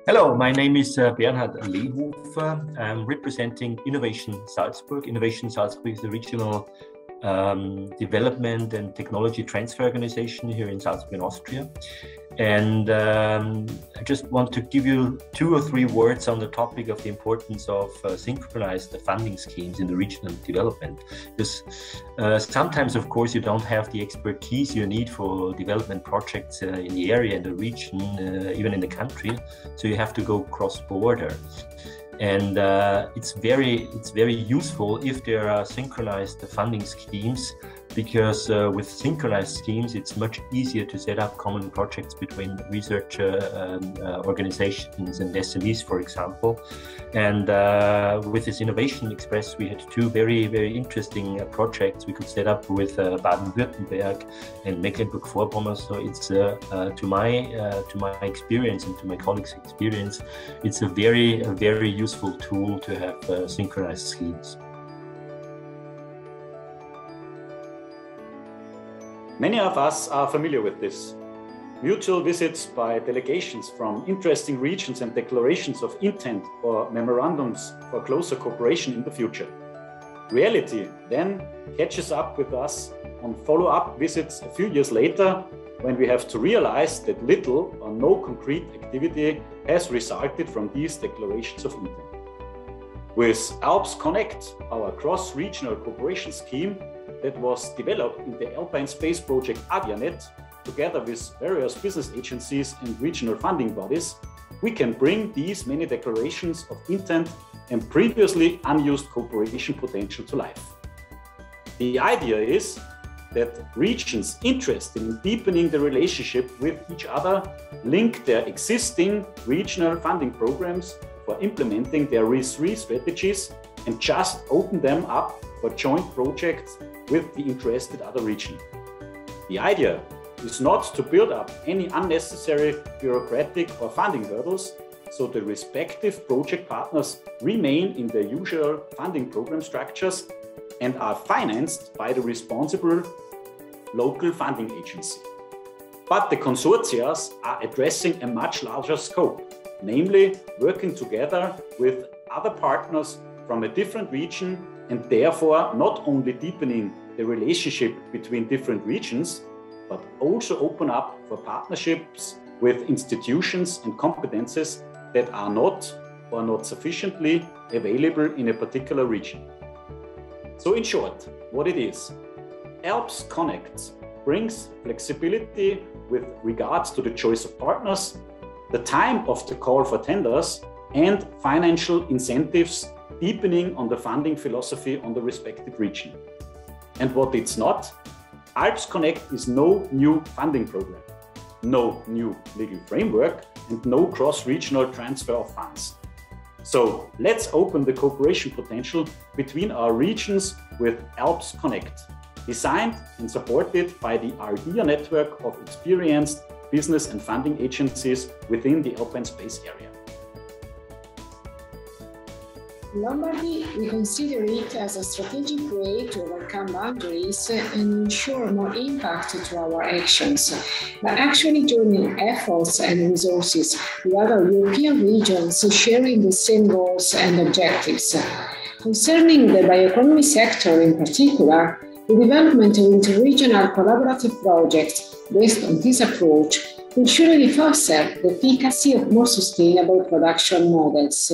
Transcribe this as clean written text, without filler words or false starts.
Hello, my name is Bernhard Lehofer. I'm representing Innovation Salzburg. Innovation Salzburg is a regional development and technology transfer organization here in Salzburg in Austria. And I just want to give you 2 or 3 words on the topic of the importance of synchronized funding schemes in the regional development. Because sometimes, of course, you don't have the expertise you need for development projects in the area, in the region, even in the country. So you have to go cross-border. And it's very useful if there are synchronized funding schemes, because with synchronized schemes, it's much easier to set up common projects between research organizations and SMEs, for example. And with this Innovation Express, we had 2 very interesting projects we could set up with Baden-Württemberg and Mecklenburg-Vorpommern. So it's to my experience and to my colleagues' experience, it's a very useful tool to have synchronized schemes. Many of us are familiar with this. Mutual visits by delegations from interesting regions and declarations of intent or memorandums for closer cooperation in the future. Reality then catches up with us on follow-up visits a few years later, when we have to realize that little or no concrete activity has resulted from these declarations of intent. With ALPS Connect, our cross-regional cooperation scheme, that was developed in the Alpine space project ARDIA-Net, together with various business agencies and regional funding bodies, we can bring these many declarations of intent and previously unused cooperation potential to life. The idea is that regions interested in deepening the relationship with each other link their existing regional funding programs for implementing their RIS3 strategies and just open them up for joint projects with the interested other region. The idea is not to build up any unnecessary bureaucratic or funding hurdles, so the respective project partners remain in their usual funding program structures and are financed by the responsible local funding agency. But the consortia are addressing a much larger scope, namely working together with other partners from a different region, and therefore not only deepening the relationship between different regions, but also open up for partnerships with institutions and competences that are not or not sufficiently available in a particular region. So in short, what it is, ALPS Connect brings flexibility with regards to the choice of partners, the time of the call for tenders, and financial incentives deepening on the funding philosophy on the respective region. And what it's not, ALPS Connect is no new funding program, no new legal framework, and no cross-regional transfer of funds. So let's open the cooperation potential between our regions with ALPS Connect, designed and supported by the ARDIA network of experienced business and funding agencies within the Alpine space area. In Lombardy, we consider it as a strategic way to overcome boundaries and ensure more impact to our actions, by actually joining efforts and resources with other European regions sharing the same goals and objectives. Concerning the bioeconomy sector in particular, the development of interregional collaborative projects based on this approach will surely foster the efficacy of more sustainable production models.